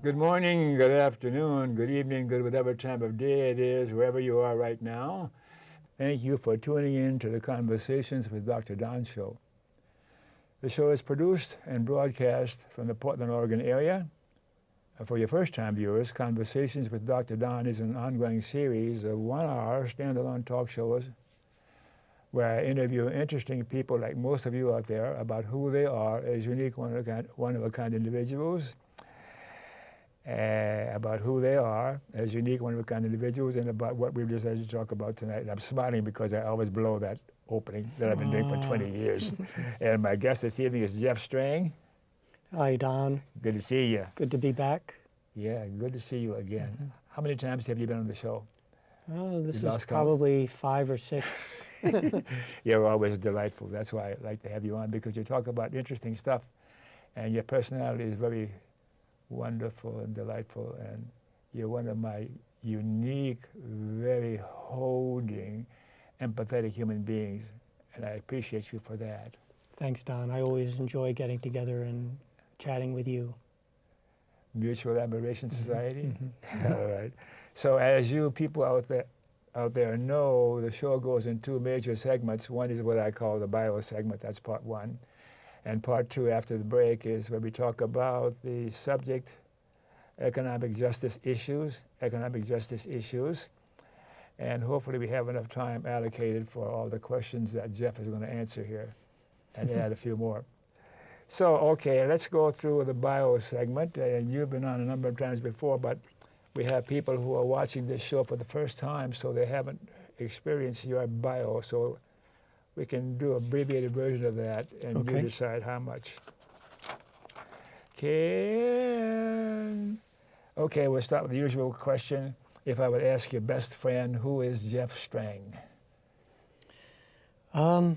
Good morning, good afternoon, good evening, good whatever time of day it is, wherever you are right now. Thank you for tuning in to the Conversations with Dr. Don show. The show is produced and broadcast from the Portland, Oregon area. For your first-time viewers, Conversations with Dr. Don is an ongoing series of one-hour standalone talk shows where I interview interesting people like most of you out there about who they are as unique one-of-a-kind individuals, about who they are as unique one-of-a-kind individuals, and about what we've decided to talk about tonight. And I'm smiling because I always blow that opening that I've been doing for 20 years. And my guest this evening is Jeff Strang. Hi, Don. Good to see you. Good to be back. Yeah, good to see you again. How many times have you been on the show? Oh, this is probably 5 or 6. You're always delightful. That's why I like to have you on, because you talk about interesting stuff, and your personality is very wonderful and delightful, and you're one of my unique, very holding, empathetic human beings, and I appreciate you for that. Thanks, Don. I always enjoy getting together and chatting with you. Mutual Admiration Society? All right. So as you people out there know, the show goes in 2 major segments. One is what I call the bio segment, that's part 1. And part 2 after the break is where we talk about the subject, economic justice issues, and hopefully we have enough time allocated for all the questions that Jeff is going to answer here and add a few more. So, okay, let's go through the bio segment. And you've been on a number of times before, but we have people who are watching this show for the first time, so they haven't experienced your bio. So we can do an abbreviated version of that, and Okay. you decide how much. Okay, we'll start with the usual question. If I would ask your best friend, who is Jeff Strang? How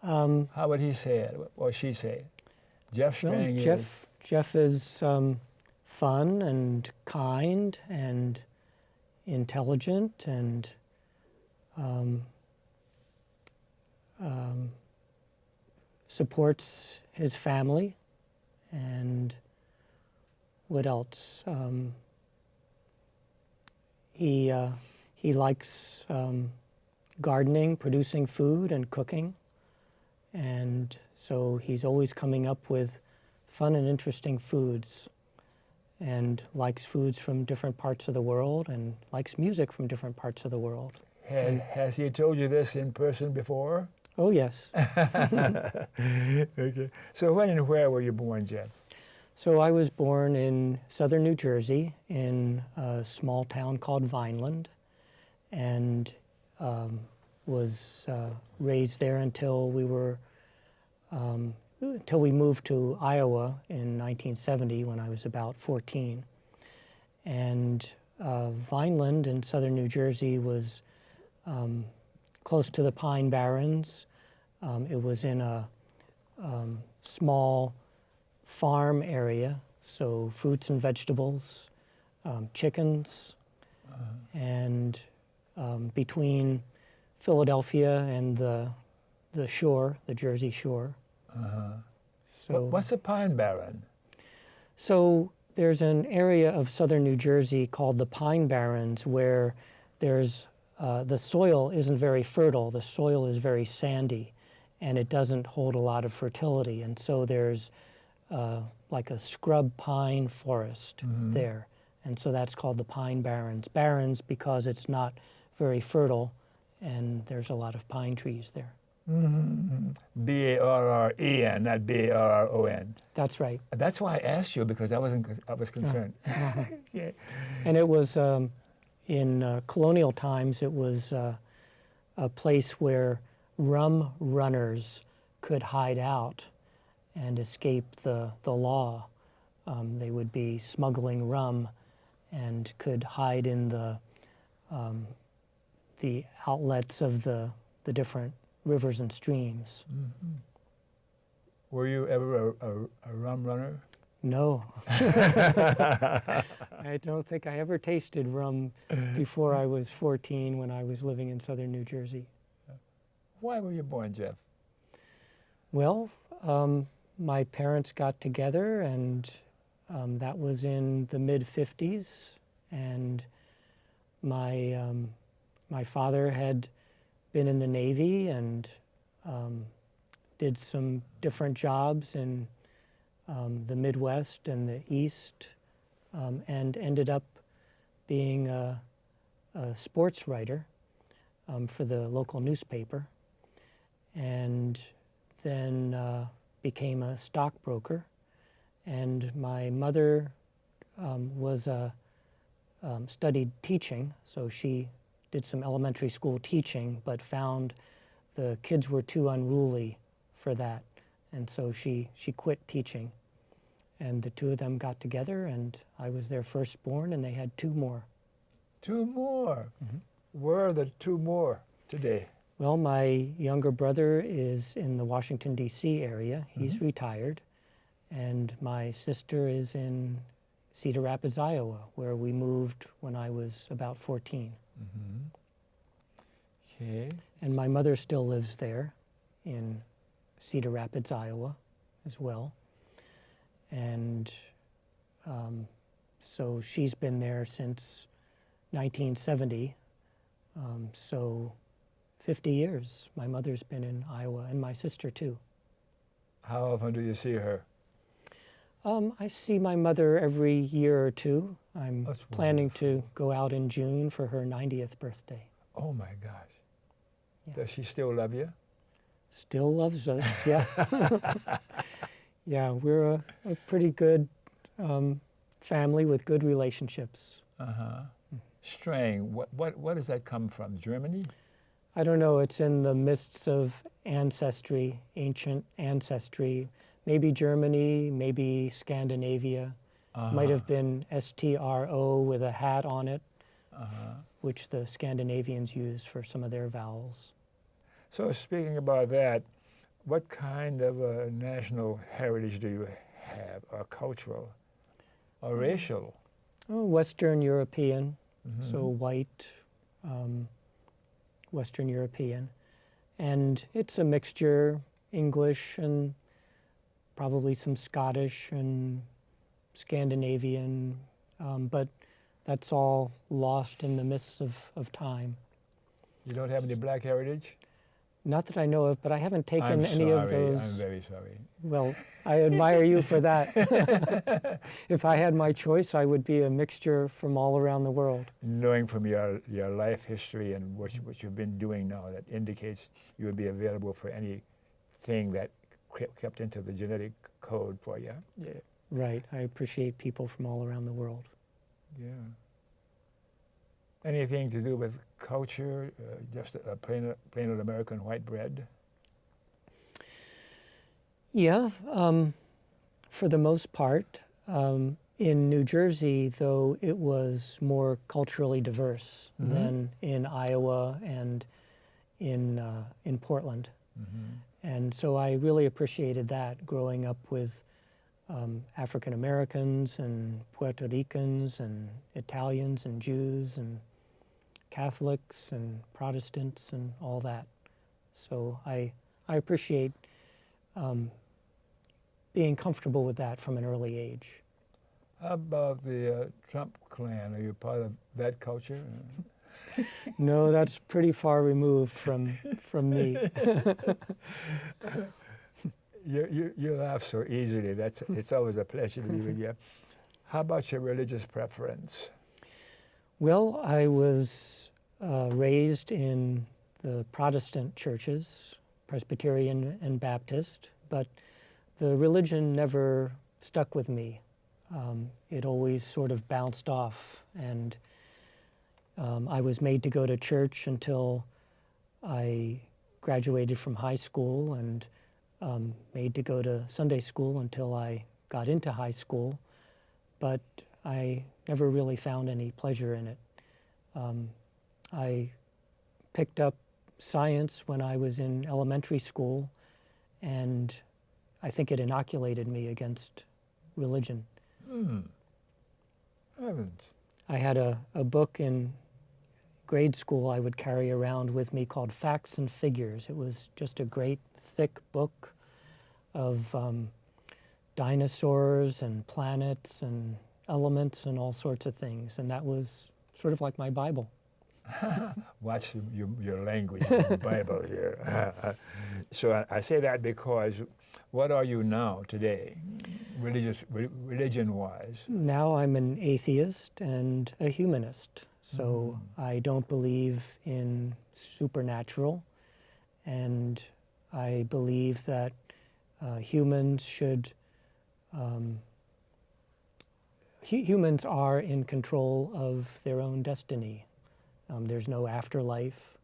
would he say it, or she say it? Jeff Strang is... Jeff is fun and kind and intelligent and supports his family. And what else? He likes gardening, producing food, and cooking. And so he's always coming up with fun and interesting foods, and likes foods from different parts of the world, and likes music from different parts of the world. Has he told you this in person before? Oh, yes. Okay. So when and where were you born, Jeff? So I was born in southern New Jersey in a small town called Vineland, and was raised there until we moved to Iowa in 1970 when I was about 14. And Vineland in southern New Jersey was close to the Pine Barrens. It was in a small farm area, so fruits and vegetables, chickens, and between Philadelphia and the shore, the Jersey Shore. So what's a pine barren? So there's an area of southern New Jersey called the Pine Barrens where there's the soil isn't very fertile. The soil is very sandy, and it doesn't hold a lot of fertility. And so there's like a scrub pine forest there. And so that's called the Pine Barrens. Barrens because it's not very fertile, and there's a lot of pine trees there. B-A-R-R-E-N, not B-A-R-R-O-N. That's right. That's why I asked you, because I was concerned. Yeah. And it was, in colonial times, it was a place where rum runners could hide out and escape the law. They would be smuggling rum and could hide in the outlets of the different rivers and streams. Were you ever a rum runner? No. I don't think I ever tasted rum before I was 14 when I was living in southern New Jersey. Why were you born, Jeff? Well, my parents got together and That was in the mid-50s, and my father had been in the Navy and did some different jobs in the Midwest and the East, and ended up being a sports writer for the local newspaper, and then became a stockbroker. And my mother studied teaching, so she did some elementary school teaching, but found the kids were too unruly for that, and so she quit teaching. And the two of them got together, and I was their firstborn, and they had two more. Two more? Mm-hmm. Where are the two more today? Well, my younger brother is in the Washington, D.C. area. He's Mm-hmm. retired. And my sister is in Cedar Rapids, Iowa, where we moved when I was about 14. Mm-hmm. Okay. And my mother still lives there in Cedar Rapids, Iowa, as well. And so she's been there since 1970. So 50 years my mother's been in Iowa, and my sister too. How often do you see her? I see my mother every year or two. I'm That's planning wonderful. to go out in June for her 90th birthday. Oh my gosh. Yeah. Does she still love you? Still loves us, yeah. Yeah, we're a pretty good family with good relationships. Uh-huh. Strang, what does that come from? Germany? I don't know, it's in the mists of ancestry, ancient ancestry. Maybe Germany, maybe Scandinavia. Uh-huh. Might have been STRO with a hat on it, Uh-huh. which the Scandinavians use for some of their vowels. So speaking about that, what kind of a national heritage do you have, or cultural, or racial? Oh, Western European, Mm-hmm. so white, Western European. And it's a mixture, English and probably some Scottish and Scandinavian, but that's all lost in the mists of time. You don't have any black heritage? Not that I know of, but I haven't taken any of those. I'm very sorry. Well, I admire you for that. If I had my choice, I would be a mixture from all around the world. Knowing from your life history and what you've been doing now, that indicates you would be available for anything that kept into the genetic code for you. Yeah. Right. I appreciate people from all around the world. Yeah. Anything to do with culture, just a plain old American white bread? Yeah, for the most part. In New Jersey, though, it was more culturally diverse Mm-hmm. than in Iowa and in Portland. Mm-hmm. And so I really appreciated that, growing up with African Americans and Puerto Ricans and Italians and Jews and Catholics and Protestants and all that. So I appreciate being comfortable with that from an early age. How about the Trump clan? Are you part of that culture? No, that's pretty far removed from me. You laugh so easily. It's always a pleasure to be with you. How about your religious preference? Well, I was raised in the Protestant churches, Presbyterian and Baptist, but the religion never stuck with me. It always sort of bounced off, and I was made to go to church until I graduated from high school, and made to go to Sunday school until I got into high school, but I never really found any pleasure in it. I picked up science when I was in elementary school, and I think it inoculated me against religion. Heavens. I had a book in grade school I would carry around with me called Facts and Figures. It was just a great thick book of dinosaurs and planets and elements and all sorts of things. And that was sort of like my Bible. Watch your language, the Bible here. So I say that because what are you now today, religion-wise? Now I'm an atheist and a humanist. So I don't believe in supernatural, and I believe that humans should, humans are in control of their own destiny. There's no afterlife.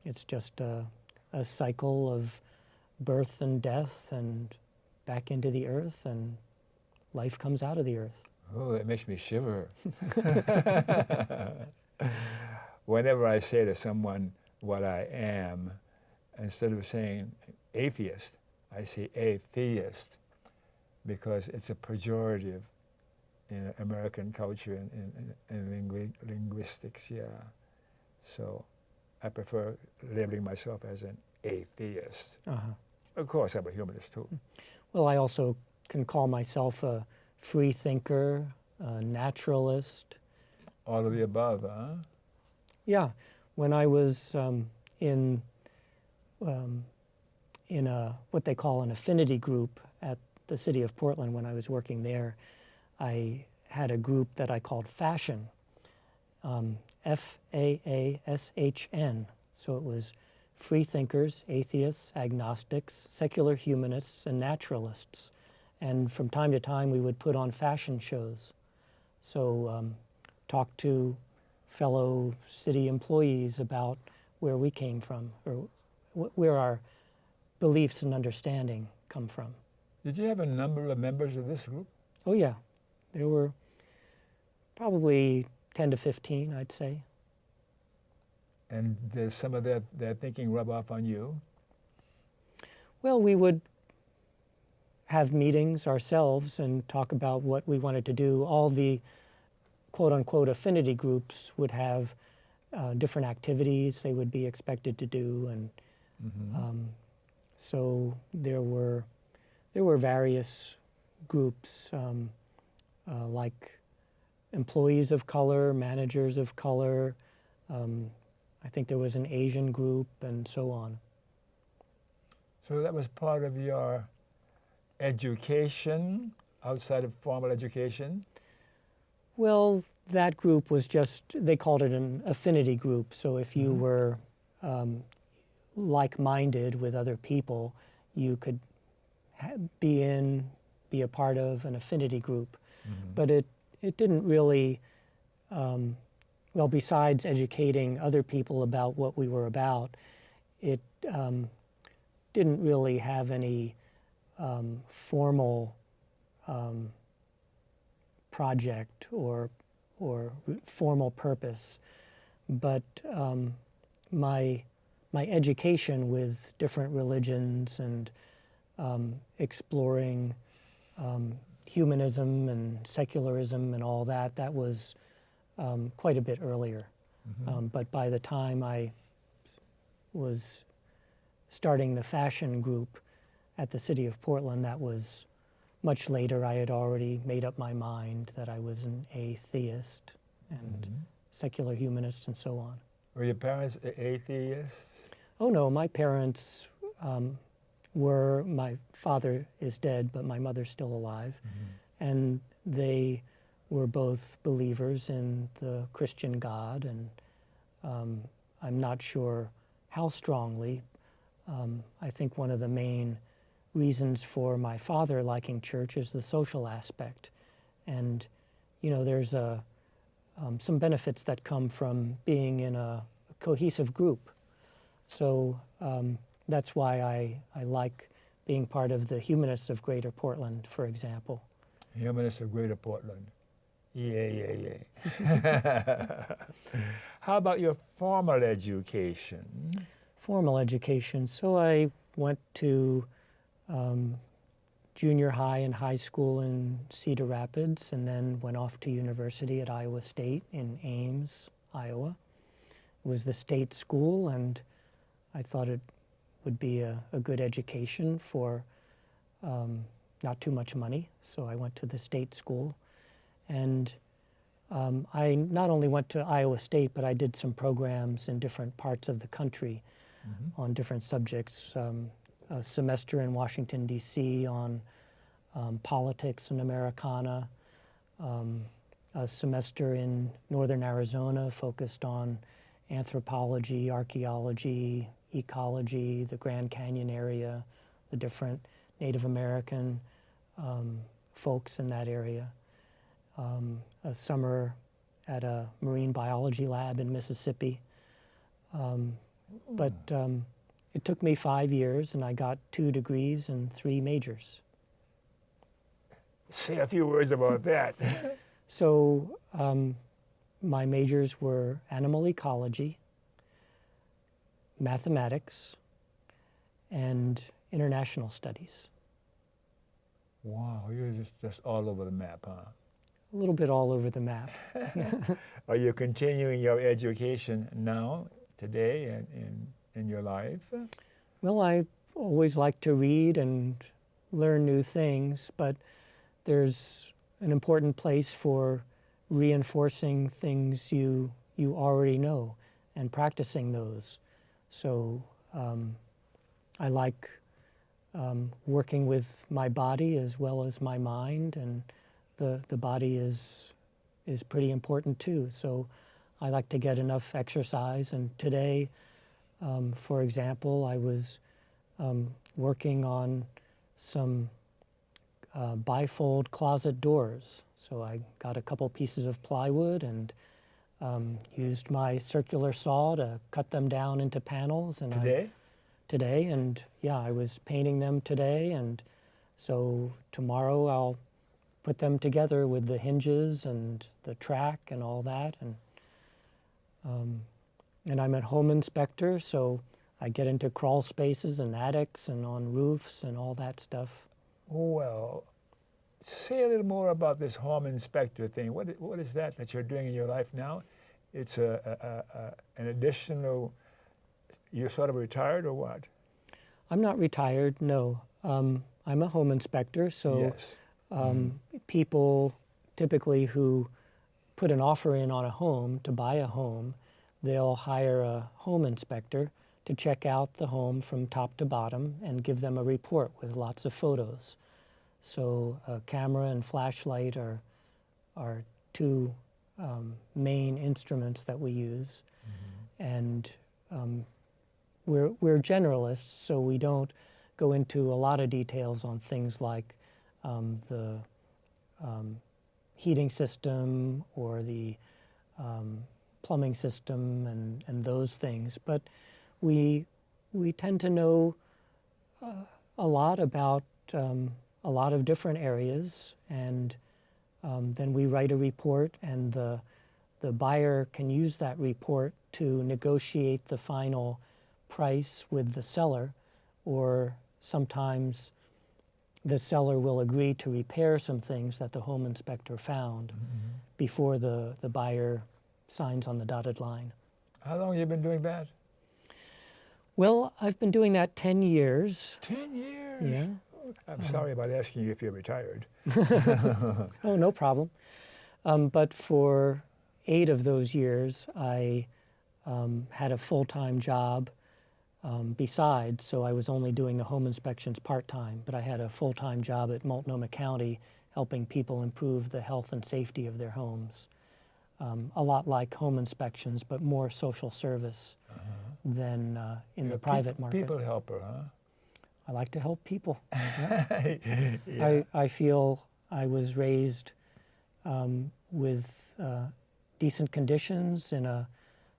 It's just a cycle of birth and death and back into the earth, and life comes out of the earth. Oh, it makes me shiver. Whenever I say to someone what I am, instead of saying atheist, I say atheist, because it's a pejorative in American culture and linguistics, yeah. So I prefer labeling myself as an atheist. Of course, I'm a humanist too. Well, I also can call myself a free thinker, a naturalist. All of the above, huh? Yeah. When I was in a what they call an affinity group at the city of Portland, when I was working there, I had a group that I called Fashion, F-A-A-S-H-N. So it was free thinkers, atheists, agnostics, secular humanists, and naturalists. And from time to time, we would put on fashion shows. So talk to fellow city employees about where we came from, or where our beliefs and understanding come from. Did you have a number of members of this group? Oh yeah, there were probably 10 to 15, I'd say. And does some of their thinking rub off on you? Well, we would have meetings ourselves and talk about what we wanted to do. All the quote-unquote affinity groups would have different activities they would be expected to do, and so there were various groups like employees of color, managers of color. I think there was an Asian group, and so on. So that was part of your education outside of formal education? Well, that group was just, they called it an affinity group. So if you were like-minded with other people, you could be a part of an affinity group. But it didn't really, well, besides educating other people about what we were about, it didn't really have any formal project or formal purpose. But my education with different religions and exploring humanism and secularism and all that, that was quite a bit earlier. But by the time I was starting the fashion group at the city of Portland, that was much later. I had already made up my mind that I was an atheist and secular humanist and so on. Were your parents atheists? Oh no, my parents were, my father is dead, but my mother's still alive. And they were both believers in the Christian God, and I'm not sure how strongly. I think one of the main reasons for my father liking church is the social aspect. And, you know, there's some benefits that come from being in a cohesive group. So that's why I like being part of the Humanists of Greater Portland, for example. Humanists of Greater Portland. Yeah. How about your formal education? Formal education. So I went to junior high and high school in Cedar Rapids, and then went off to university at Iowa State in Ames, Iowa. It was the state school, and I thought it would be a good education for not too much money, so I went to the state school. And I not only went to Iowa State, but I did some programs in different parts of the country on different subjects. A semester in Washington, D.C. on politics and Americana, a semester in northern Arizona focused on anthropology, archaeology, ecology, the Grand Canyon area, the different Native American folks in that area. A summer at a marine biology lab in Mississippi. But it took me 5 years, and I got 2 degrees and 3 majors. Say a few words about that. So my majors were animal ecology, mathematics, and international studies. Wow, you're just all over the map, huh? A little bit all over the map. Are you continuing your education now, today, and in your life? Well, I always like to read and learn new things, but there's an important place for reinforcing things you already know and practicing those. So I like working with my body as well as my mind, and the body is pretty important too. So I like to get enough exercise, and today, for example, I was working on some bifold closet doors. So I got a couple pieces of plywood and used my circular saw to cut them down into panels. And today, and yeah, I was painting them today, and so tomorrow I'll put them together with the hinges and the track and all that. And I'm a home inspector, so I get into crawl spaces and attics and on roofs and all that stuff. Well, say a little more about this home inspector thing. What is that you're doing in your life now? It's an additional, you're sort of retired or what? I'm not retired, no. I'm a home inspector, so yes. People typically who put an offer in on a home to buy a home, they'll hire a home inspector to check out the home from top to bottom and give them a report with lots of photos. So a camera and flashlight are 2 main instruments that we use. And we're generalists, so we don't go into a lot of details on things like the heating system or the plumbing system and those things. But we tend to know a lot about a lot of different areas, and then we write a report, and the buyer can use that report to negotiate the final price with the seller, or sometimes the seller will agree to repair some things that the home inspector found before the buyer signs on the dotted line. How long have you been doing that? Well, I've been doing that 10 years. 10 years? Yeah. I'm sorry about asking you if you're retired. Oh, no problem. But for 8 of those years, I had a full-time job besides, so I was only doing the home inspections part-time, but I had a full-time job at Multnomah County helping people improve the health and safety of their homes. A lot like home inspections, but more social service than in the private market. People helper, huh? I like to help people. Yeah. Yeah. I feel I was raised with decent conditions in a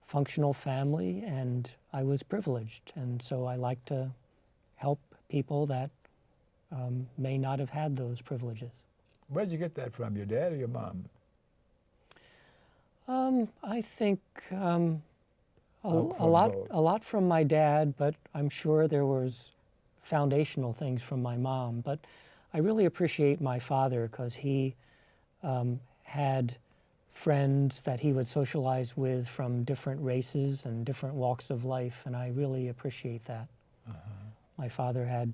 functional family, and I was privileged. And so I like to help people that may not have had those privileges. Where'd you get that from, your dad or your mom? I think a both. lot from my dad, but I'm sure there was foundational things from my mom. But I really appreciate my father because he had friends that he would socialize with from different races and different walks of life, and I really appreciate that. My father had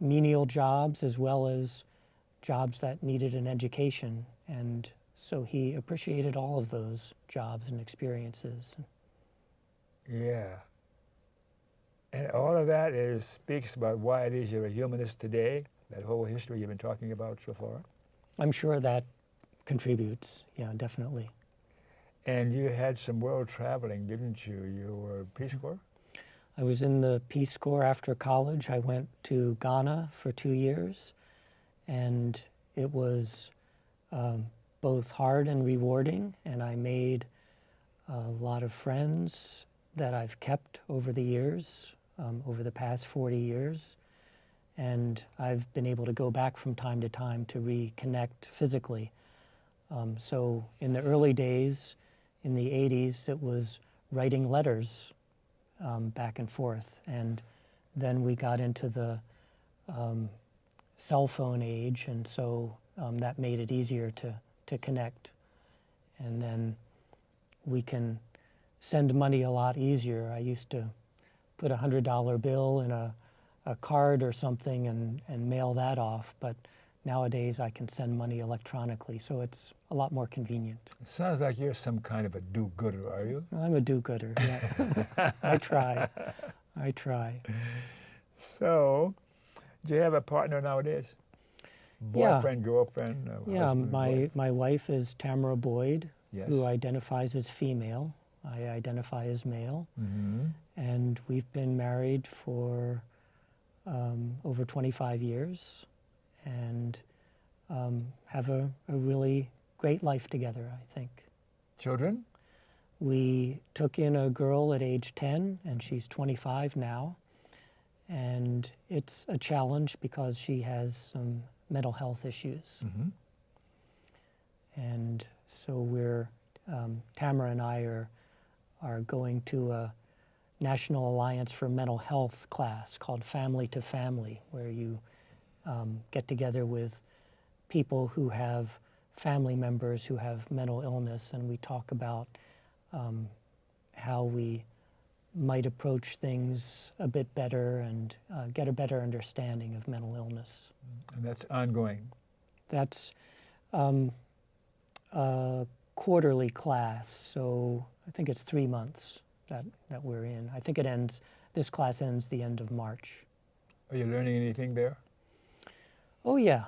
menial jobs as well as jobs that needed an education. And so he appreciated all of those jobs and experiences. Yeah. And all of that speaks about why it is you're a humanist today, that whole history you've been talking about so far. I'm sure that contributes, yeah, definitely. And you had some world traveling, didn't you? You were Peace Corps? I was in the Peace Corps after college. I went to Ghana for 2 years, and it was both hard and rewarding, and I made a lot of friends that I've kept over the years, over the past 40 years, and I've been able to go back from time to time to reconnect physically. So in the early days, in the 80s, it was writing letters back and forth, and then we got into the cell phone age, and so that made it easier to connect. And then we can send money a lot easier. I used to put a $100 bill in a card or something and mail that off, but nowadays I can send money electronically, so it's a lot more convenient. It sounds like you're some kind of a do-gooder, are you? I'm a do-gooder, yeah. I try. So, do you have a partner nowadays? Boyfriend, girlfriend, yeah, husband, my wife is Tamara Boyd, yes. who identifies as female. I identify as male. Mm-hmm. And we've been married for over 25 years and have a really great life together, I think. Children? We took in a girl at age 10, and she's 25 now. And it's a challenge because she has some mental health issues. Mm-hmm. And so Tamara and I are going to a National Alliance for Mental Health class called Family to Family, where you get together with people who have family members who have mental illness, and we talk about how we might approach things a bit better and get a better understanding of mental illness. And that's ongoing? That's a quarterly class, so I think it's 3 months that we're in. I think this class ends the end of March. Are you learning anything there? Oh yeah.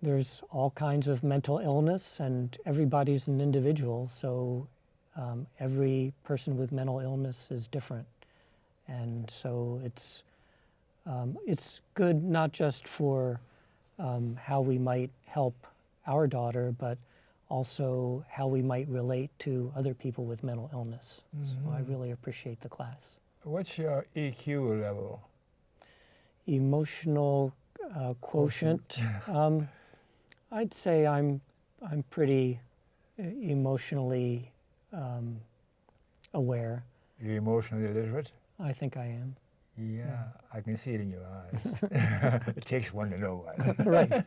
There's all kinds of mental illness, and everybody's an individual, so every person with mental illness is different. And so it's good not just for how we might help our daughter, but also how we might relate to other people with mental illness. Mm-hmm. So I really appreciate the class. What's your EQ level? Emotional quotient. I'd say I'm pretty emotionally aware. You're emotionally literate? I think I am. Yeah, I can see it in your eyes. It takes one to know one. Right.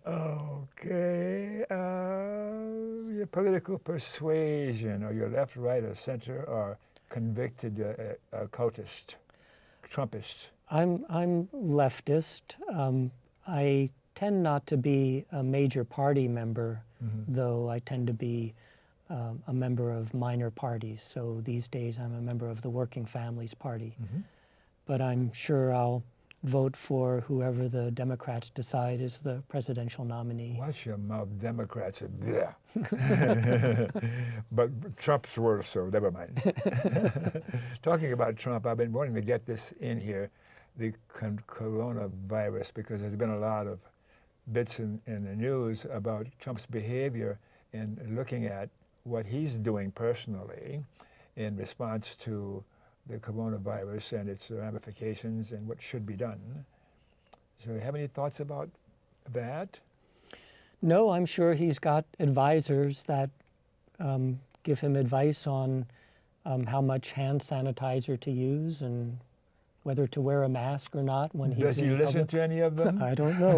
Okay. Your political persuasion, are you left, right, or center, or convicted cultist, Trumpist? I'm leftist. I tend not to be a major party member, mm-hmm. though I tend to be a member of minor parties. So these days I'm a member of the Working Families Party. Mm-hmm. But I'm sure I'll vote for whoever the Democrats decide is the presidential nominee. Watch your mouth, Democrats. Yeah. But Trump's worse, so never mind. Talking about Trump, I've been wanting to get this in here, the coronavirus, because there's been a lot of bits in the news about Trump's behavior in looking at what he's doing personally in response to the coronavirus and its ramifications and what should be done. So you have any thoughts about that? No, I'm sure he's got advisors that give him advice on how much hand sanitizer to use and whether to wear a mask or not when he's Does he in listen public. to any of them? I don't know.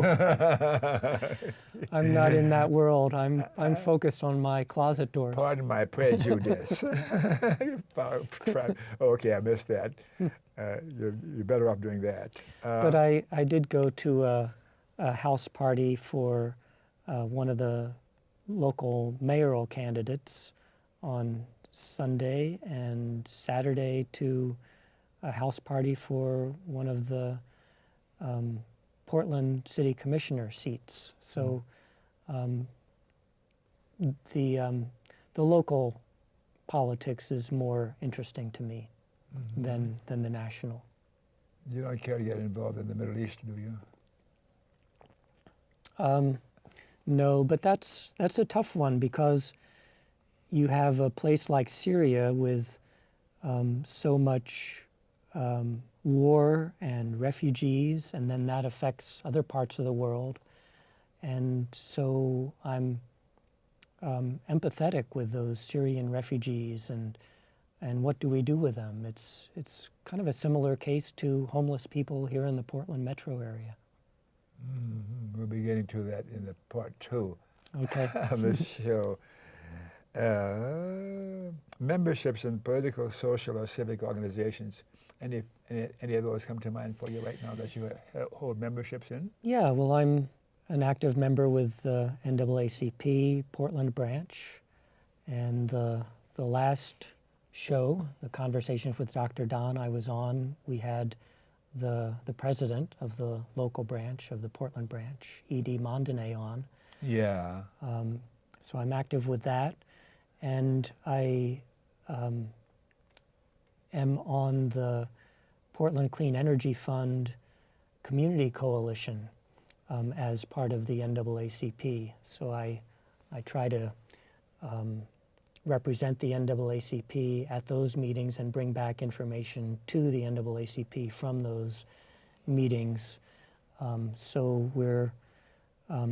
I'm not in that world. I'm focused on my closet doors. Pardon my prejudice. Okay, I missed that. You're better off doing that. But I did go to a house party for one of the local mayoral candidates on Sunday, and Saturday to a house party for one of the Portland City Commissioner seats. So the local politics is more interesting to me than the national. You don't care to get involved in the Middle East, do you? No, but that's a tough one, because you have a place like Syria with so much war and refugees, and then that affects other parts of the world. And so I'm empathetic with those Syrian refugees, and what do we do with them? It's kind of a similar case to homeless people here in the Portland metro area. Mm-hmm. We'll be getting to that in the part 2 Okay. of the show. Memberships in political, social, or civic organizations. Any of those come to mind for you right now that you hold memberships in? Yeah, well, I'm an active member with the NAACP Portland branch, and the last show, the Conversations with Dr. Don I was on, we had the president of the local branch of the Portland branch, E.D. Mondonay, on. Yeah. So I'm active with that, and I am on the Portland Clean Energy Fund Community Coalition as part of the NAACP. So I try to represent the NAACP at those meetings and bring back information to the NAACP from those meetings. So we're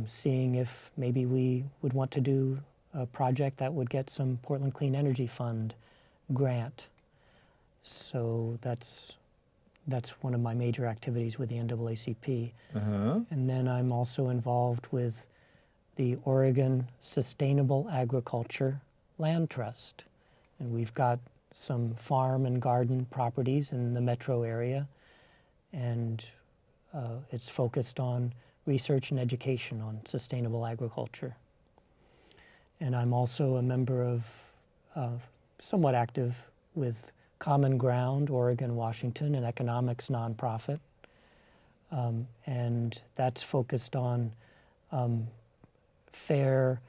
seeing if maybe we would want to do a project that would get some Portland Clean Energy Fund grant. So that's one of my major activities with the NAACP. And then I'm also involved with the Oregon Sustainable Agriculture Land Trust. And we've got some farm and garden properties in the metro area, and it's focused on research and education on sustainable agriculture. And I'm also a member of, somewhat active with Common Ground, Oregon, Washington, an economics nonprofit. And that's focused on fair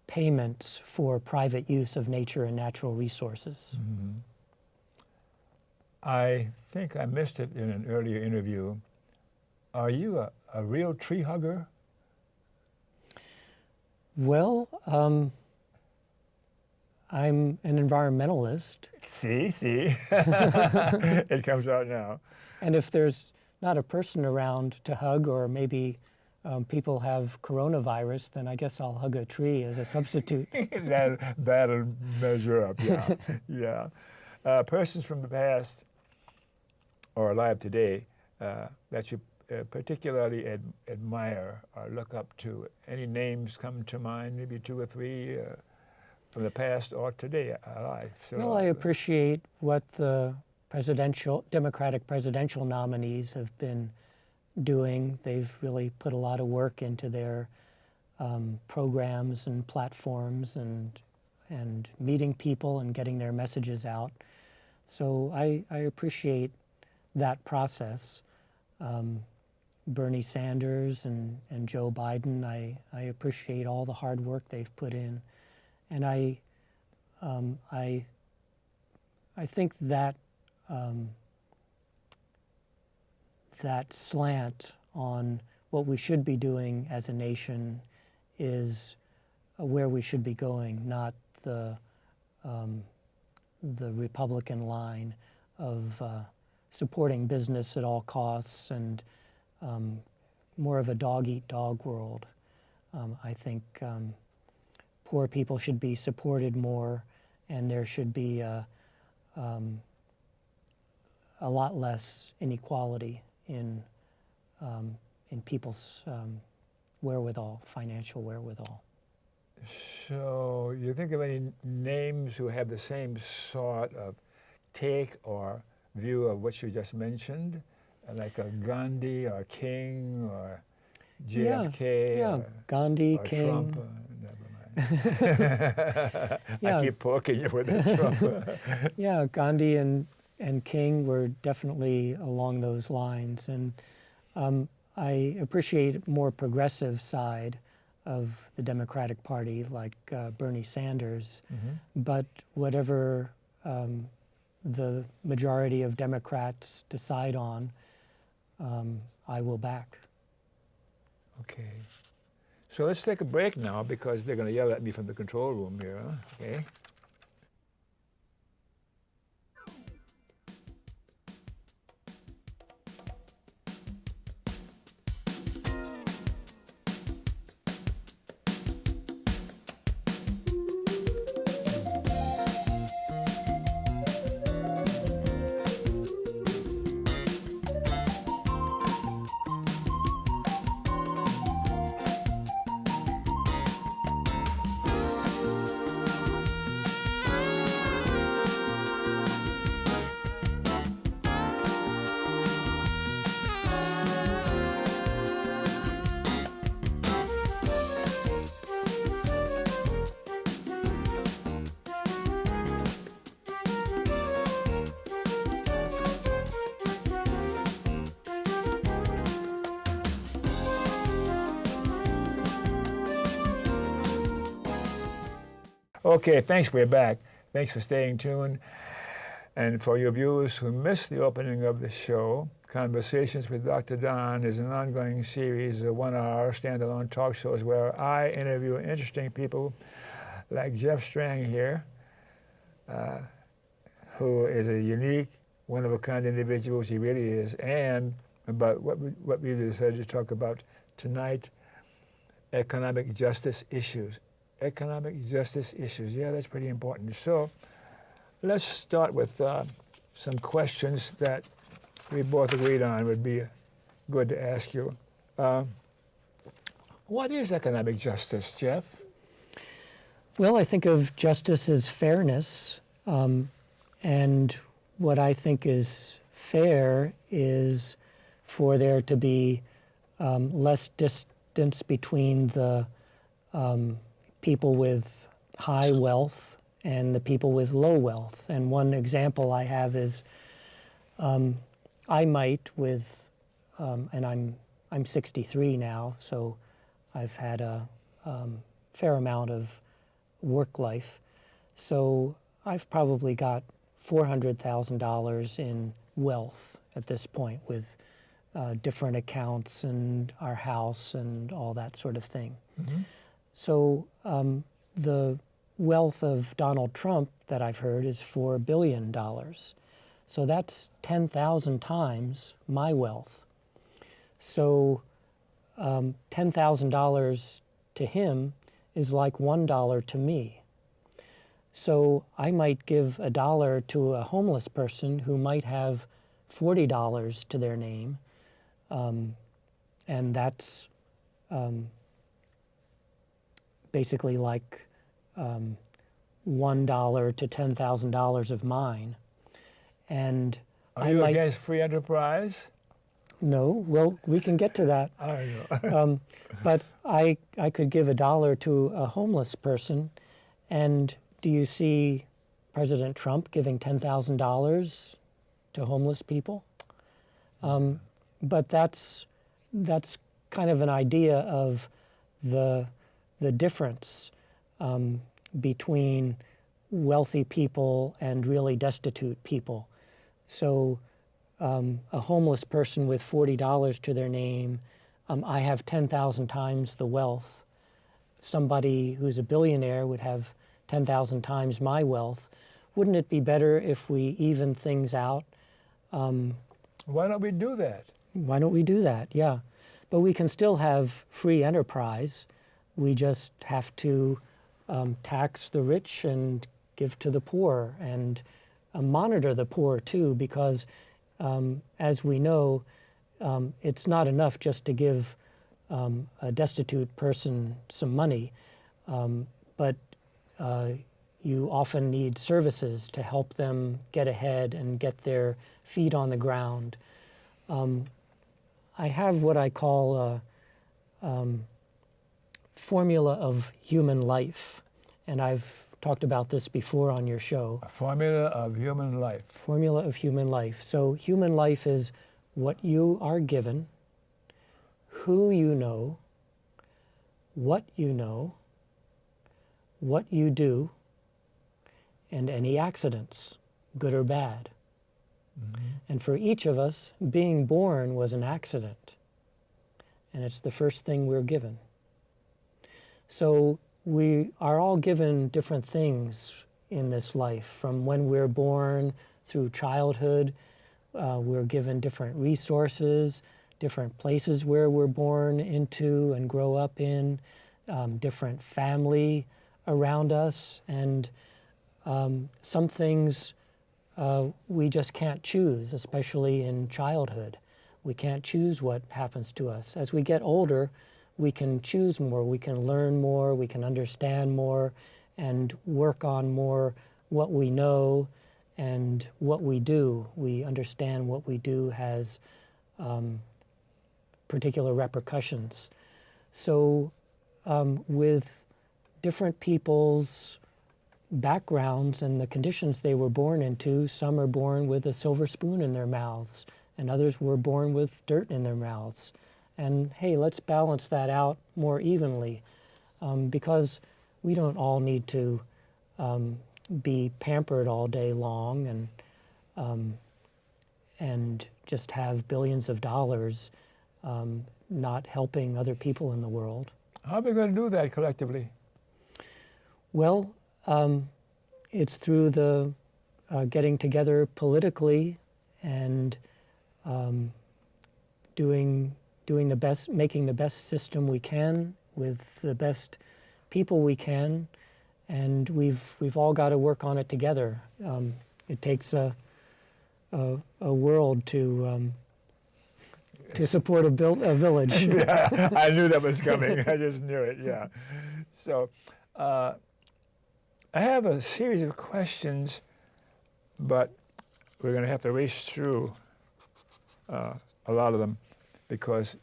payments for private use of nature and natural resources. Mm-hmm. I think I missed it in an earlier interview. Are you a real tree hugger? Well, I'm an environmentalist. See? It comes out now. And if there's not a person around to hug, or maybe people have coronavirus, then I guess I'll hug a tree as a substitute. That'll measure up, yeah. Yeah. Persons from the past or alive today that you particularly admire or look up to. Any names come to mind, maybe 2 or 3 from the past or today alive? So, well, I appreciate what the Democratic presidential nominees have been doing. They've really put a lot of work into their programs and platforms and meeting people and getting their messages out. So I appreciate that process. Bernie Sanders and Joe Biden, I appreciate all the hard work they've put in. And I think that that slant on what we should be doing as a nation is where we should be going, not the Republican line of supporting business at all costs and more of a dog-eat-dog world. I think poor people should be supported more, and there should be a lot less inequality in people's wherewithal, financial wherewithal. So you think of any names who have the same sort of take or view of what you just mentioned, like a Gandhi or King or JFK? Yeah, Gandhi, or King. Trump? Never mind. I keep poking you with the Trump. Yeah, Gandhi and King were definitely along those lines. And I appreciate a more progressive side of the Democratic Party, like Bernie Sanders. But whatever the majority of Democrats decide on, I will back. Okay. So let's take a break now because they're going to yell at me from the control room here. Okay. Okay, thanks, we're back. Thanks for staying tuned. And for your viewers who missed the opening of the show, Conversations with Dr. Don is an ongoing series of 1-hour standalone talk shows where I interview interesting people like Jeff Strang here, who is a unique, one-of-a-kind individual, he really is, and about what we decided to talk about tonight, economic justice issues. Economic justice issues, yeah, that's pretty important. So let's start with some questions that we both agreed on would be good to ask you. What is economic justice, Jeff? Well, I think of justice as fairness, and what I think is fair is for there to be less distance between the people with high wealth and the people with low wealth. And one example I have is I might with, and I'm 63 now, so I've had a fair amount of work life. So I've probably got $400,000 in wealth at this point with different accounts and our house and all that sort of thing. So the wealth of Donald Trump that I've heard is $4 billion. So that's 10,000 times my wealth. So $10,000 to him is like $1 to me. So I might give $1 to a homeless person who might have $40 to their name, and that's basically like $1 to $10,000 of mine. And Are you against free enterprise? No, well, we can get to that. I know. But I could give $1 to a homeless person, and do you see President Trump giving $10,000 to homeless people? But that's kind of an idea of the difference between wealthy people and really destitute people. So a homeless person with $40 to their name, I have 10,000 times the wealth. Somebody who's a billionaire would have 10,000 times my wealth. Wouldn't it be better if we even things out? Why don't we do that? Why don't we do that? Yeah. But we can still have free enterprise. We just have to tax the rich and give to the poor and monitor the poor too, because as we know, it's not enough just to give a destitute person some money, but you often need services to help them get ahead and get their feet on the ground. I have what I call a formula of human life, and I've talked about this before on your show. A formula of human life. Formula of human life. So human life is what you are given, who you know, what you do, and any accidents, good or bad. Mm-hmm. And for each of us, being born was an accident. And it's the first thing we're given. So we are all given different things in this life. From when we're born through childhood, we're given different resources, different places where we're born into and grow up in, different family around us, and some things we just can't choose, especially in childhood. We can't choose what happens to us. As we get older, we can choose more, we can learn more, we can understand more, and work on more what we know and what we do. We understand what we do has particular repercussions. So with different people's backgrounds and the conditions they were born into, some are born with a silver spoon in their mouths, and others were born with dirt in their mouths. And hey, let's balance that out more evenly, because we don't all need to be pampered all day long and just have billions of dollars not helping other people in the world. How are we going to do that collectively? Well, it's through the getting together politically and doing the best, making the best system we can with the best people we can, and we've all got to work on it together. It takes a world to support a village. Yeah, I knew that was coming. I just knew it. Yeah. So I have a series of questions, but we're going to have to race through a lot of them, because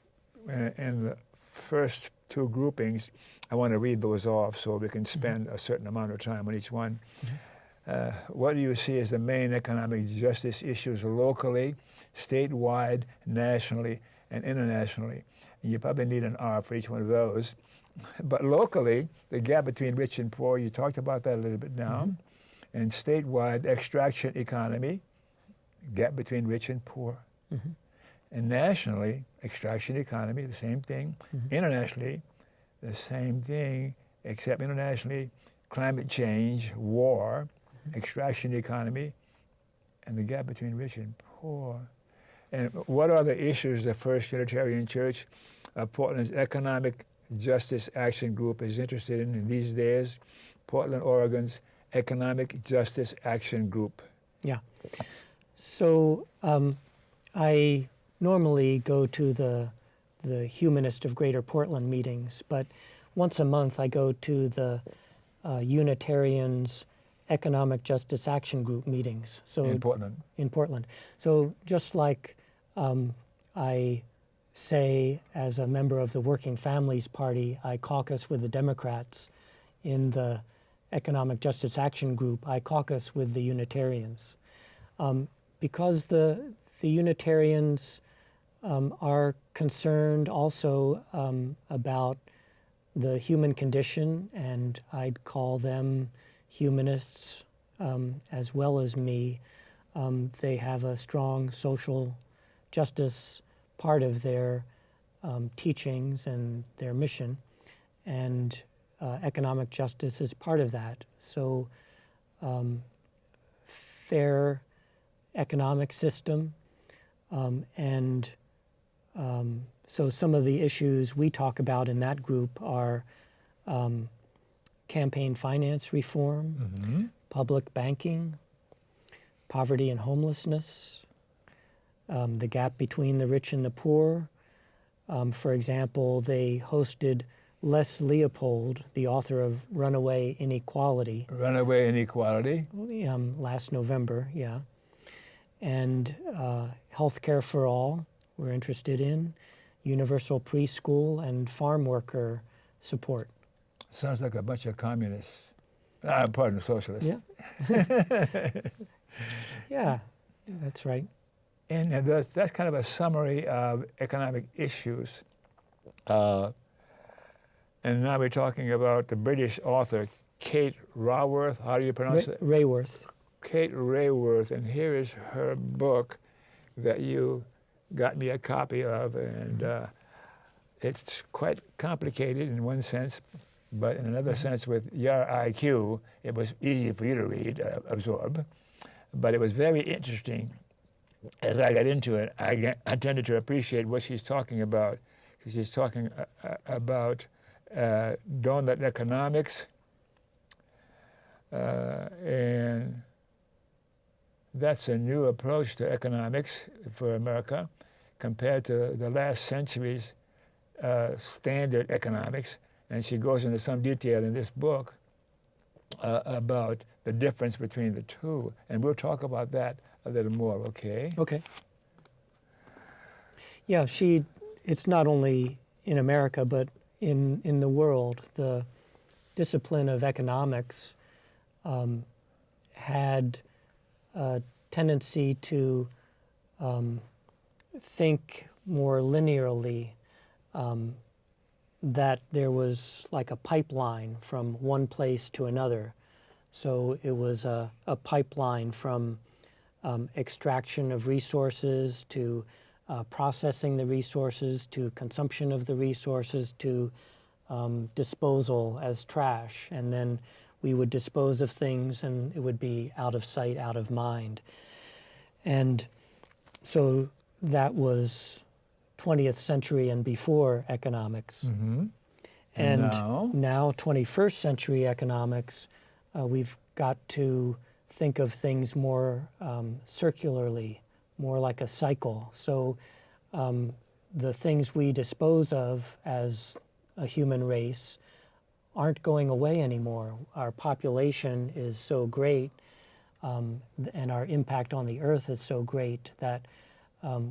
in the first two groupings, I want to read those off so we can spend a certain amount of time on each one. What do you see as the main economic justice issues locally, statewide, nationally, and internationally? And you probably need an R for each one of those. But locally, the gap between rich and poor, you talked about that a little bit now. And statewide, extraction economy, gap between rich and poor. And nationally, extraction economy, the same thing. Internationally, the same thing, except internationally, climate change, war, extraction economy, and the gap between rich and poor. And what are the issues the First Unitarian Church of Portland's Economic Justice Action Group is interested in these days? Portland, Oregon's Economic Justice Action Group. Yeah. So I normally go to the Humanist of Greater Portland meetings, but once a month I go to the Unitarians Economic Justice Action Group meetings. So in Portland. In Portland. So just like I say as a member of the Working Families Party, I caucus with the Democrats. In the Economic Justice Action Group, I caucus with the Unitarians. Because the Unitarians are concerned also about the human condition, and I'd call them humanists as well as me. They have a strong social justice part of their teachings and their mission, and economic justice is part of that. So fair economic system, and so some of the issues we talk about in that group are campaign finance reform, public banking, poverty and homelessness, the gap between the rich and the poor. For example, they hosted Les Leopold, the author of Runaway Inequality. Runaway Inequality. Last November, yeah. And healthcare for all, we're interested in, universal preschool, and farm worker support. Sounds like a bunch of communists. Pardon, socialists. Yeah. Yeah, that's right. And that's kind of a summary of economic issues. And now we're talking about the British author Kate Raworth. How do you pronounce it? Raworth. Kate Raworth. And here is her book that you got me a copy of. And it's quite complicated in one sense, but in another sense, with your IQ, it was easy for you to read, absorb. But it was very interesting. As I got into it, I tended to appreciate what she's talking about. She's talking about Doughnut Economics, and that's a new approach to economics for America compared to the last century's standard economics. And she goes into some detail in this book about the difference between the two. And we'll talk about that a little more, okay? Okay. Yeah, it's not only in America, but in the world. The discipline of economics had a tendency to think more linearly, that there was like a pipeline from one place to another. So it was a pipeline from extraction of resources to processing the resources to consumption of the resources to disposal as trash. And then we would dispose of things and it would be out of sight, out of mind. And so that was 20th century and before economics. Mm-hmm. And now? Now 21st century economics, we've got to think of things more circularly, more like a cycle. So the things we dispose of as a human race aren't going away anymore. Our population is so great and our impact on the earth is so great that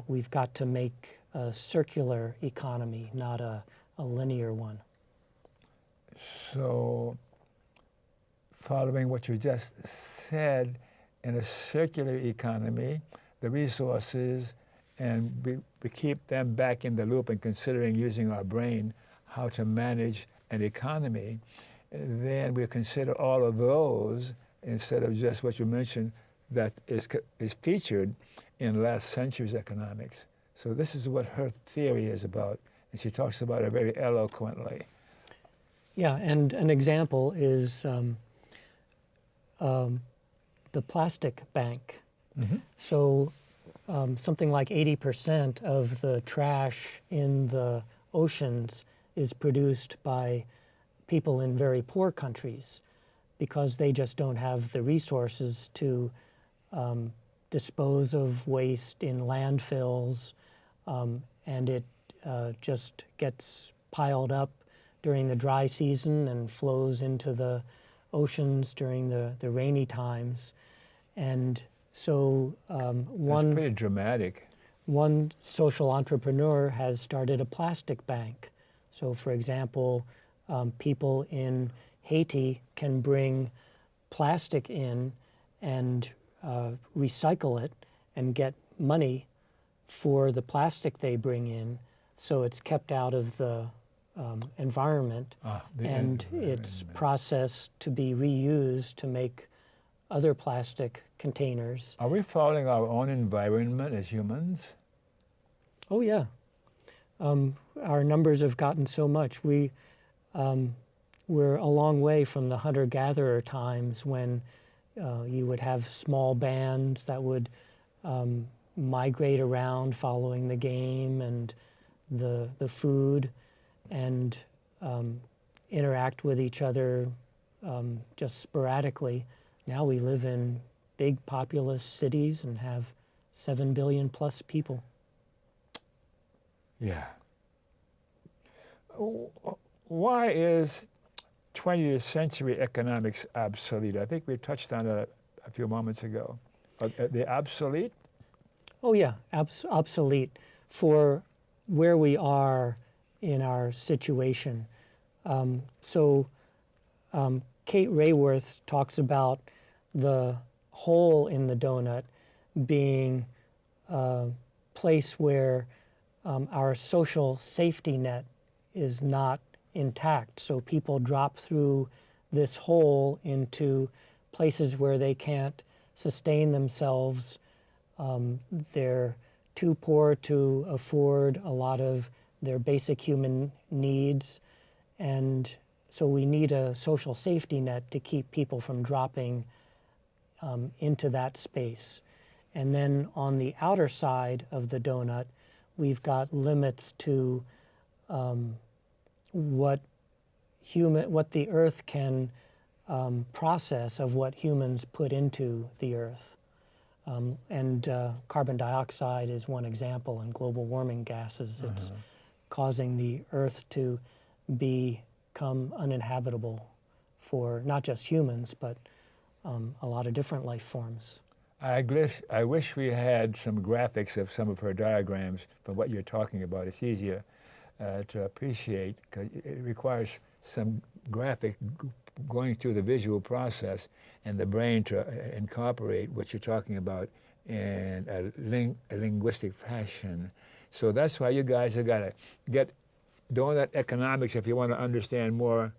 we've got to make a circular economy, not a linear one. So, following what you just said, in a circular economy, the resources, and we keep them back in the loop and considering using our brain how to manage an economy, then we consider all of those instead of just what you mentioned that is featured in last century's economics. So this is what her theory is about, and she talks about it very eloquently. Yeah, and an example is the plastic bank. Mm-hmm. So something like 80% of the trash in the oceans is produced by people in very poor countries because they just don't have the resources to dispose of waste in landfills, and it just gets piled up during the dry season and flows into the oceans during the rainy times. And so That's pretty dramatic. One social entrepreneur has started a plastic bank. So for example, people in Haiti can bring plastic in and recycle it and get money for the plastic they bring in, so it's kept out of the environment, and it's processed to be reused to make other plastic containers. Are we following our own environment as humans? Oh yeah. Our numbers have gotten so much. We're a long way from the hunter-gatherer times when you would have small bands that would migrate around following the game and the food and interact with each other just sporadically. Now we live in big populous cities and have 7 billion plus people. Yeah. Why is 20th century economics obsolete? I think we touched on it a few moments ago. Are they obsolete? Oh yeah, obsolete for where we are in our situation. Kate Raworth talks about the hole in the donut being a place where our social safety net is not intact. So people drop through this hole into places where they can't sustain themselves. They're too poor to afford a lot of their basic human needs. And so we need a social safety net to keep people from dropping into that space. And then on the outer side of the donut, we've got limits to what the earth can process of what humans put into the earth. Carbon dioxide is one example, and global warming gases. It's causing the earth to become uninhabitable for not just humans, but a lot of different life forms. I wish we had some graphics of some of her diagrams for what you're talking about. It's easier to appreciate because it requires some graphic going through the visual process and the brain to incorporate what you're talking about in a linguistic fashion. So that's why you guys have got to get Doughnut Economics if you want to understand more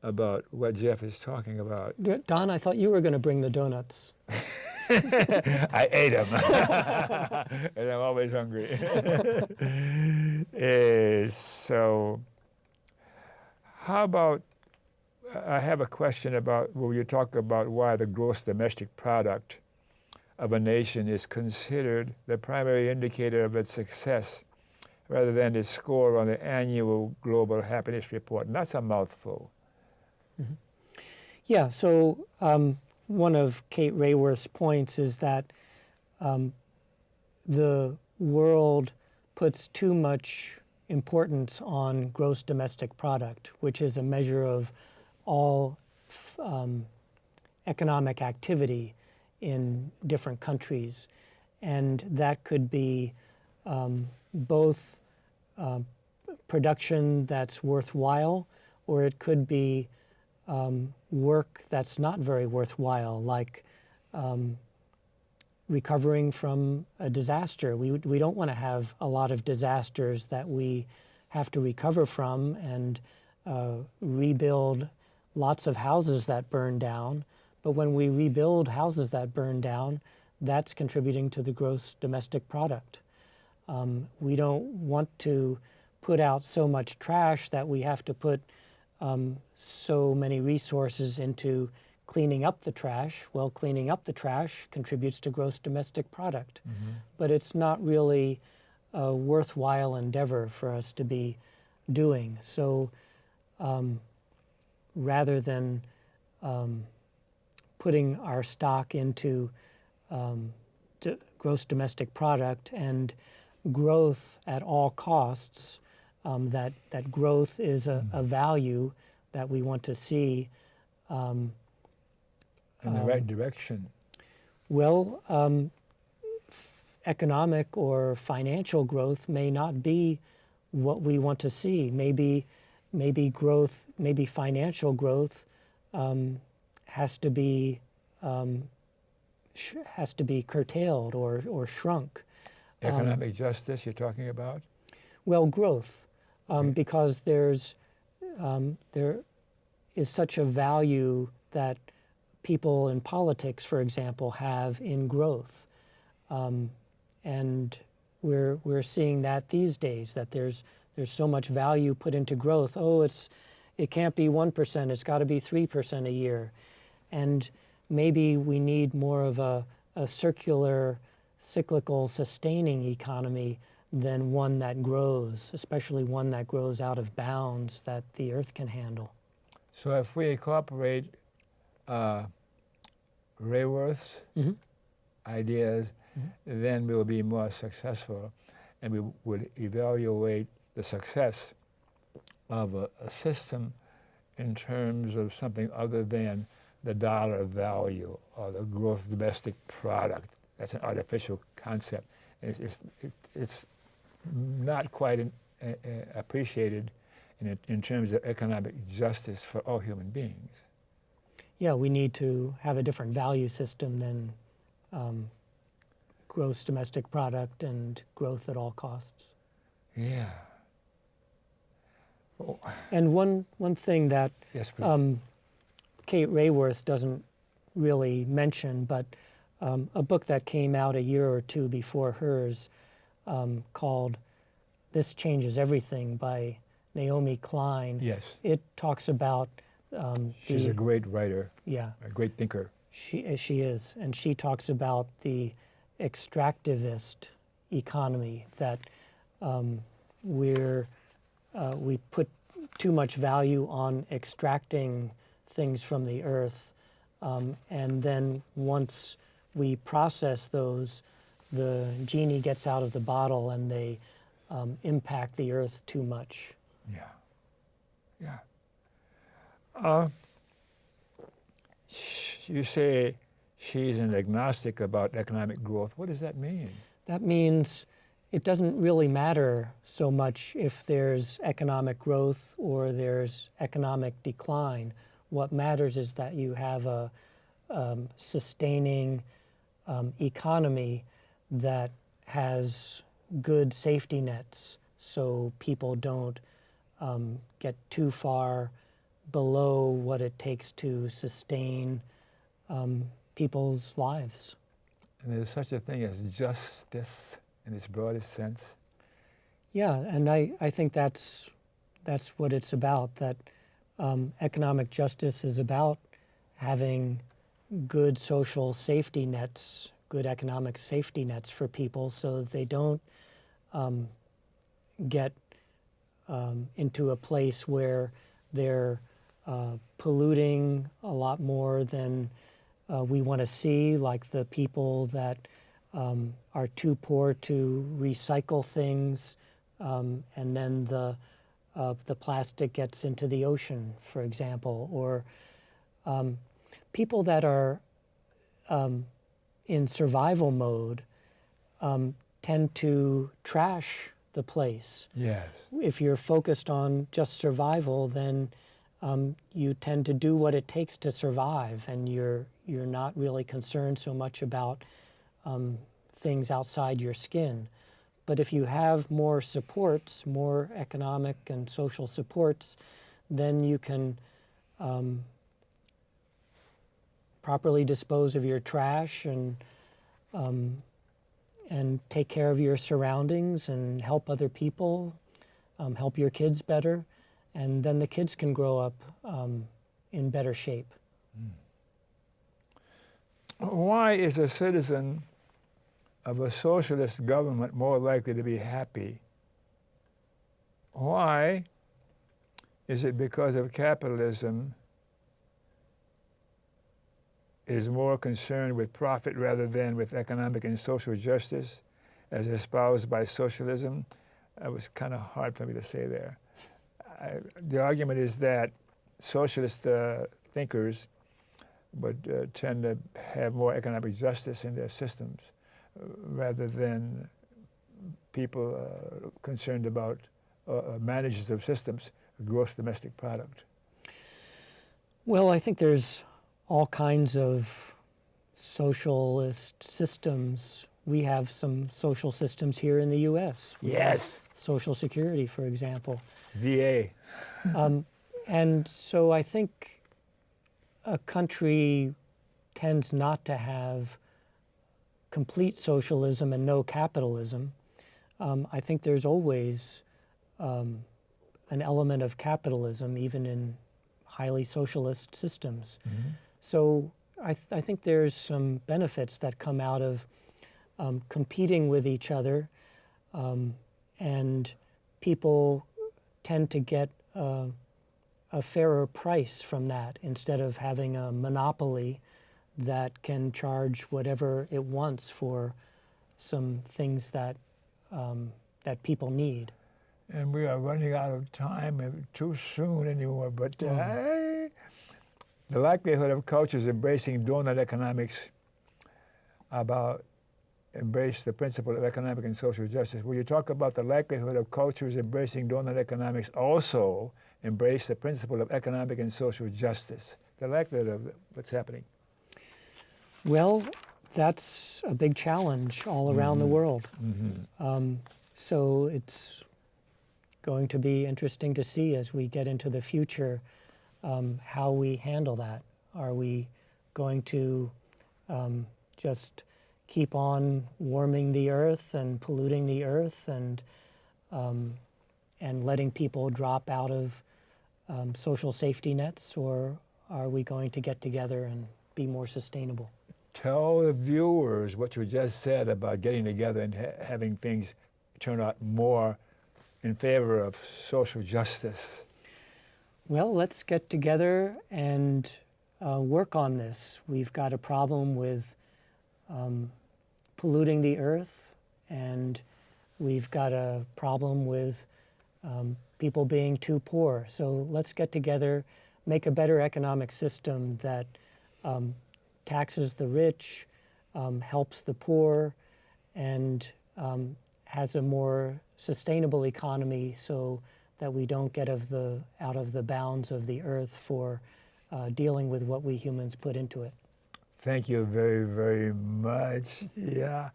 about what Jeff is talking about. Don, I thought you were going to bring the donuts. I ate them, and I'm always hungry. So how about, I have a question about where you talk about why the gross domestic product of a nation is considered the primary indicator of its success rather than its score on the annual global happiness report. And that's a mouthful. Mm-hmm. Yeah, so one of Kate Raworth's points is that the world puts too much importance on gross domestic product, which is a measure of all economic activity in different countries. And that could be both production that's worthwhile, or it could be work that's not very worthwhile, like recovering from a disaster. We don't want to have a lot of disasters that we have to recover from and rebuild lots of houses that burn down. But when we rebuild houses that burn down, that's contributing to the gross domestic product. We don't want to put out so much trash that we have to put so many resources into cleaning up the trash. Well, cleaning up the trash contributes to gross domestic product. Mm-hmm. But it's not really a worthwhile endeavor for us to be doing. So rather than putting our stock into gross domestic product and growth at all costs, that growth is a value that we want to see. In the right direction. Well, economic or financial growth may not be what we want to see. Maybe financial growth has to be curtailed or shrunk. Economic justice you're talking about? Well, growth, because there is such a value that people in politics, for example, have in growth, and we're seeing that these days. That there's so much value put into growth. Oh, it can't be 1%. It's got to be 3% a year, and maybe we need more of a circular, cyclical, sustaining economy than one that grows, especially one that grows out of bounds that the earth can handle. So if we incorporate Raworth's ideas, then we will be more successful, and we would evaluate the success of a system in terms of something other than the dollar value or the gross domestic product. That's an artificial concept. It's not quite appreciated in terms of economic justice for all human beings. Yeah, we need to have a different value system than gross domestic product and growth at all costs. Yeah. Oh. And one thing that Yes, please. Kate Raworth doesn't really mention, but a book that came out a year or two before hers called This Changes Everything by Naomi Klein. Yes. It talks about She's a great writer, yeah, a great thinker. she is, and she talks about the extractivist economy that we put too much value on extracting things from the earth, and then once we process those, the genie gets out of the bottle and they impact the earth too much. Yeah. Yeah. You say she's an agnostic about economic growth. What does that mean? That means it doesn't really matter so much if there's economic growth or there's economic decline. What matters is that you have a sustaining economy that has good safety nets so people don't get too far below what it takes to sustain people's lives. And there's such a thing as justice in its broadest sense. Yeah, and I think that's what it's about, that economic justice is about having good social safety nets, good economic safety nets for people so that they don't get into a place where they're polluting a lot more than we want to see, like the people that are too poor to recycle things, and then the plastic gets into the ocean, for example, or people that are in survival mode tend to trash the place. Yes. If you're focused on just survival, then you tend to do what it takes to survive, and you're not really concerned so much about things outside your skin. But if you have more supports, more economic and social supports, then you can properly dispose of your trash and take care of your surroundings and help other people, help your kids better, and then the kids can grow up in better shape. Why is a citizen of a socialist government more likely to be happy? Why is it because of capitalism is more concerned with profit rather than with economic and social justice as espoused by socialism? That was kind of hard for me to say there. The argument is that socialist thinkers would tend to have more economic justice in their systems rather than people concerned about managers of systems, gross domestic product. Well, I think there's all kinds of socialist systems. We have some social systems here in the U.S. Yes. Social Security, for example. VA. And so I think a country tends not to have complete socialism and no capitalism. I think there's always an element of capitalism, even in highly socialist systems. Mm-hmm. So I think there's some benefits that come out of competing with each other, and people tend to get a fairer price from that. Instead of having a monopoly, that can charge whatever it wants for some things that that people need. And we are running out of time too soon anymore, but the likelihood of cultures embracing Doughnut Economics about embrace the principle of economic and social justice. Will you talk about the likelihood of cultures embracing Doughnut Economics also embrace the principle of economic and social justice? The likelihood of what's happening. Well, that's a big challenge all around the world. So it's going to be interesting to see as we get into the future how we handle that. Are we going to just keep on warming the earth and polluting the earth and letting people drop out of social safety nets, or are we going to get together and be more sustainable? Tell the viewers what you just said about getting together and having things turn out more in favor of social justice. Well, let's get together and work on this. We've got a problem with polluting the earth, and we've got a problem with people being too poor. So let's get together, make a better economic system that taxes the rich, helps the poor, and has a more sustainable economy so that we don't get out of the bounds of the earth for dealing with what we humans put into it. Thank you very, very much. Yeah.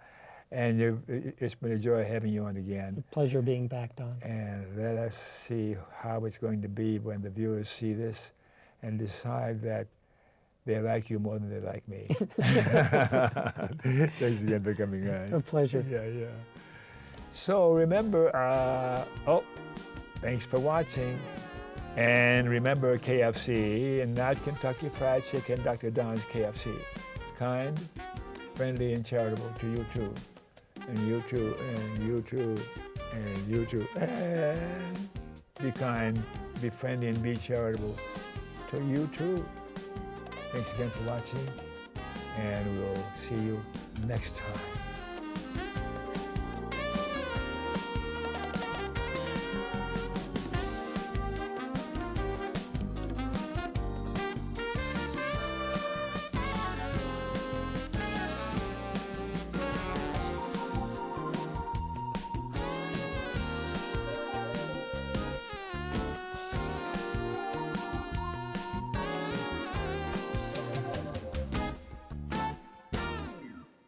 And it's been a joy having you on again. A pleasure being back, Don. And let us see how it's going to be when the viewers see this and decide that they like you more than they like me. Thanks again for coming on. A pleasure. Yeah. So remember, thanks for watching. And remember KFC and not Kentucky Fried Chicken, Dr. Don's KFC. Kind, friendly, and charitable to you too. And you too, and you too, and you too. And be kind, be friendly, and be charitable to you too. Thanks again for watching, and we'll see you next time.